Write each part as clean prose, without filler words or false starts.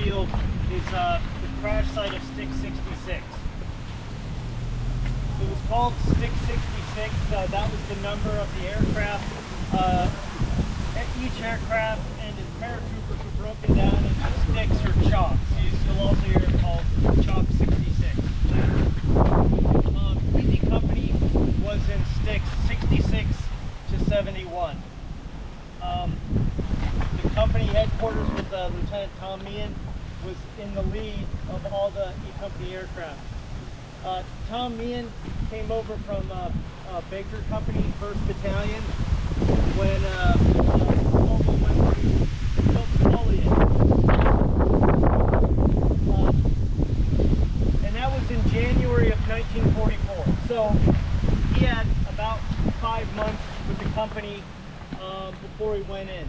Airfield is the crash site of Stick 66. It was called Stick 66. That was the number of the aircraft. Each aircraft and its paratroopers were broken down into sticks or chocks. You'll also hear it called Chalk 66. Easy Company was in sticks 66 to 71. The company headquarters with Lieutenant Tom Meehan was in the lead of all the E Company aircraft. Tom Meehan came over from Baker Company, 1st Battalion, when Volvo went to Napoleon. And that was in January of 1944. So he had about 5 months with the company before he went in.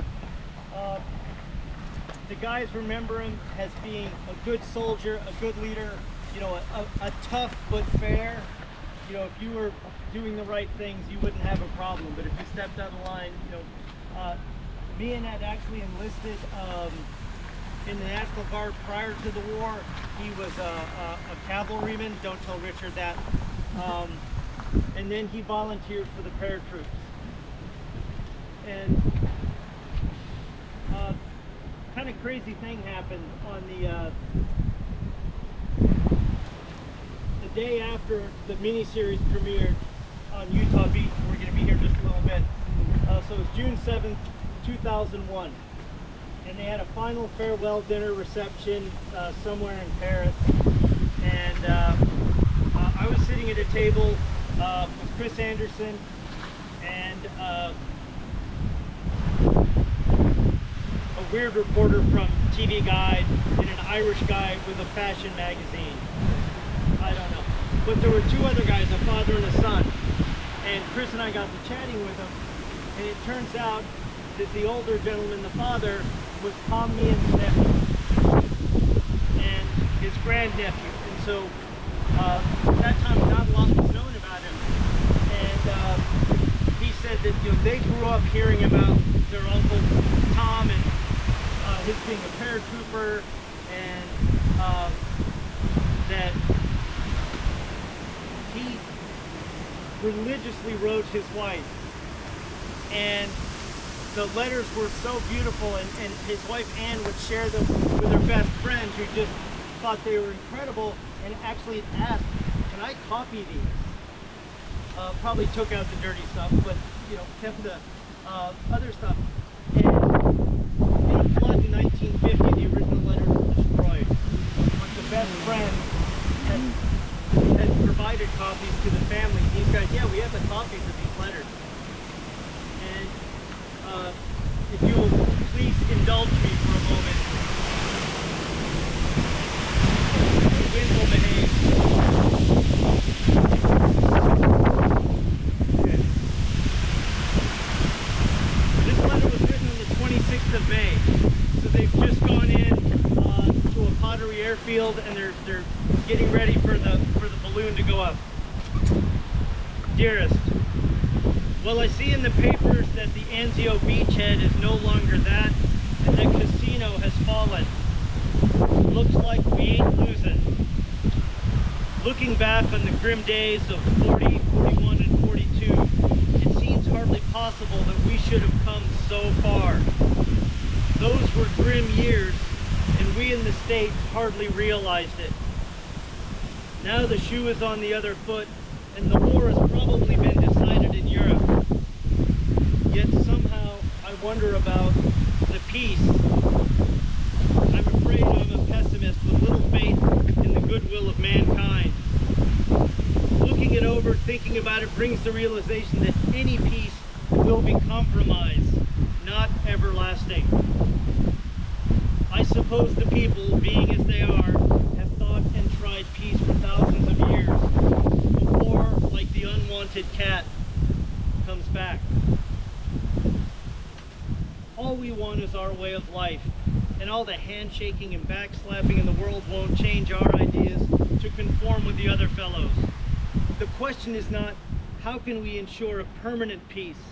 The guys remember him as being a good soldier, a good leader, you know, a tough but fair. You know, if you were doing the right things, you wouldn't have a problem. But if you stepped out of line, you know, Meehan had actually enlisted in the National Guard prior to the war. He was a cavalryman. Don't tell Richard that. And then he volunteered for the paratroops. And kind of crazy thing happened on the day after the miniseries premiered on Utah Beach. We're going to be here just a little bit. So it was June 7th, 2001. And they had a final farewell dinner reception somewhere in Paris. And I was sitting at a table with Chris Anderson and a weird reporter from TV Guide and an Irish guy with a fashion magazine. I don't know. But there were 2 other guys, a father and a son. And Chris and I got to chatting with them. And it turns out that the older gentleman, the father, was Tom Meehan's nephew and his grandnephew. And so at that time, not a lot was known about him. And he said that, you know, they grew up hearing about their uncle Tom and his being a paratrooper, and that he religiously wrote his wife, and the letters were so beautiful, and his wife Anne would share them with her best friend, who just thought they were incredible, and actually asked, can I copy these? Probably took out the dirty stuff, but, you know, kept the other stuff. And in a flood in 1950, the original letters were destroyed, but the best friend had provided copies to the family. These guys, yeah, we have the copies of these letters. And if you will please indulge me for a moment. The wind will behave. Okay. This letter was written on the 26th of May. So they've just gone in to a pottery airfield, and they're getting ready for the balloon to go up. Dearest, well, I see in the papers that the Anzio beachhead is no longer that, and the casino has fallen. Looks like we ain't losing. Looking back on the grim days of 40, 41, and 42, it seems hardly possible that we should have come so far. Those were grim years, and we in the States hardly realized it. Now the shoe is on the other foot, and the war has probably been decided in Europe. Yet somehow I wonder about the peace. I'm afraid I'm a pessimist with little faith in the goodwill of mankind. Looking it over, thinking about it, brings the realization that any peace will be compromise, not everlasting. I suppose the people, being as they are, have thought and tried peace for thousands of years. But war, like the unwanted cat, comes back. All we want is our way of life, and all the handshaking and backslapping in the world won't change our ideas to conform with the other fellows. The question is not, how can we ensure a permanent peace,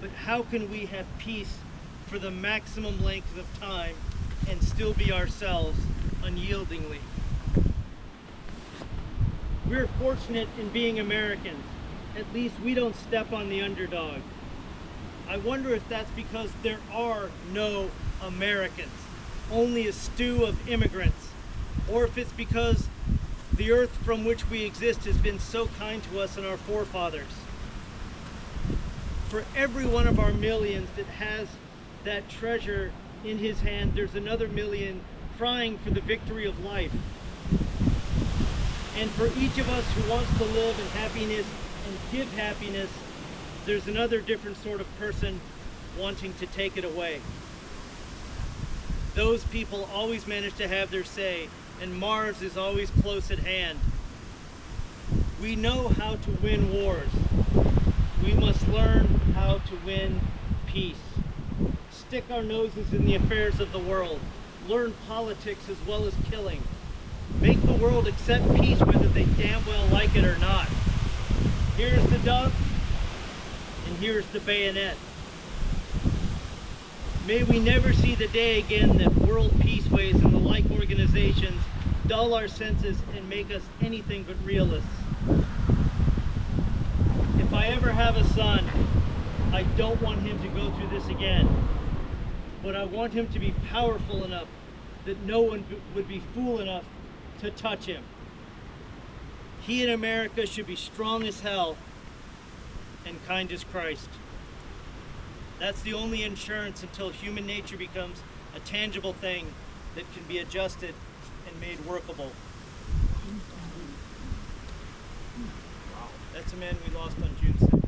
but how can we have peace for the maximum length of time and still be ourselves unyieldingly. We're fortunate in being Americans. At least we don't step on the underdog. I wonder if that's because there are no Americans, only a stew of immigrants, or if it's because the earth from which we exist has been so kind to us and our forefathers. For every one of our millions that has that treasure in his hand, there's another million crying for the victory of life. And for each of us who wants to live in happiness and give happiness, there's another different sort of person wanting to take it away. Those people always manage to have their say, and Mars is always close at hand. We know how to win wars. We must learn how to win peace. Stick our noses in the affairs of the world. Learn politics as well as killing. Make the world accept peace whether they damn well like it or not. Here's the dove, and here's the bayonet. May we never see the day again that World Peaceways and the like organizations dull our senses and make us anything but realists. If I ever have a son, I don't want him to go through this again, but I want him to be powerful enough that no one would be fool enough to touch him. He in America should be strong as hell and kind as Christ. That's the only insurance until human nature becomes a tangible thing that can be adjusted and made workable. That's a man we lost on June 6th.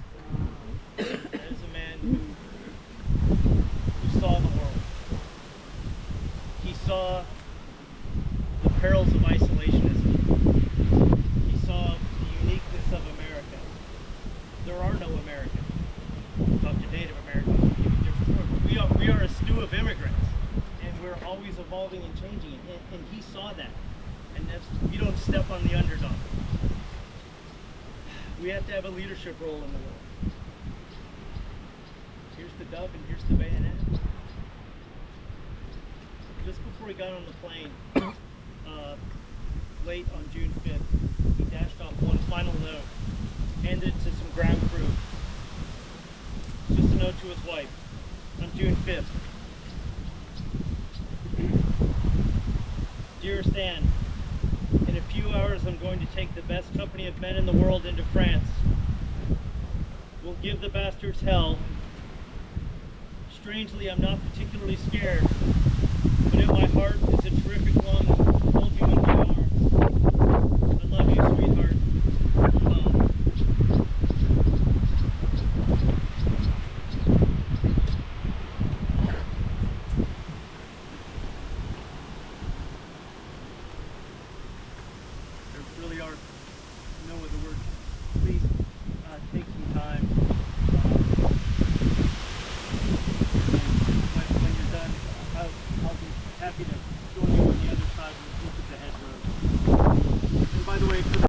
That is a man who saw the world. He saw the perils of isolationism. He saw the uniqueness of America. There are no Americans. Talk to Native Americans, give you different stories. We are a stew of immigrants, and we're always evolving and changing. And he saw that. And that's, you don't step on the underdog. We have to have a leadership role in the world. Here's the dove and here's the bayonet. Just before he got on the plane, late on June 5th, he dashed off one final note, handed it to some ground crew. Just a note to his wife on June 5th. Dearest Anne, in a few hours I'm going to take the best company of men in the world into France. We'll give the bastards hell. Strangely, I'm not particularly scared, but in my heart